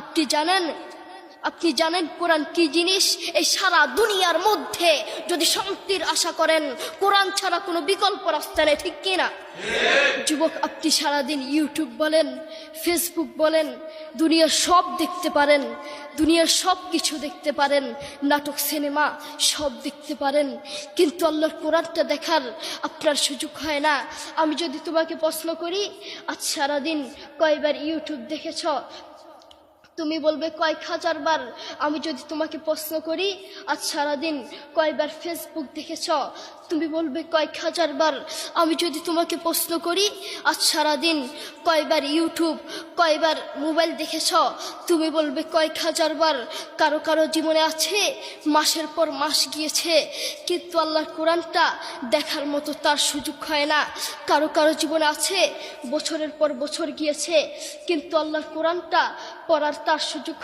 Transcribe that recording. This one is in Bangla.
আপনি জানেন কোরআন কি জিনিস? এই সারা দুনিয়ার মধ্যে যদি শান্তির আশা করেন, কোরআন ছাড়া কোনো বিকল্প রাস্তা নেই, ঠিক কিনা? যুবক, আপনি সারাদিন ইউটিউব বলেন, ফেসবুক বলেন, দুনিয়ার সব দেখতে পারেন, দুনিয়ার সব কিছু দেখতে পারেন, নাটক সিনেমা সব দেখতে পারেন, কিন্তু আল্লাহর কোরআনটা দেখার আপনার সুযোগ হয় না। আমি যদি তোমাকে প্রশ্ন করি, আজ সারাদিন কয়বার ইউটিউব দেখেছ? তুমি বলবে কয়েক হাজার বার। আমি যদি তোমাকে প্রশ্ন করি, আজ সারাদিন কয়বার ফেসবুক দেখেছ? তুমি বলবে কয়েক হাজার বার। আমি যদি তোমাকে প্রশ্ন করি, আজ সারাদিন কয়বার ইউটিউব, কয়বার মোবাইল দেখেছ? তুমি বলবে কয়েক হাজার বার। কারো কারো জীবনে আছে মাসের পর মাস গিয়েছে, কিন্তু আল্লাহর কোরআনটা দেখার মতো তার সুযোগ হয় না। কারো কারো জীবনে আছে বছরের পর বছর গিয়েছে, কিন্তু আল্লাহর কোরআনটা পড়ার তার সুযোগ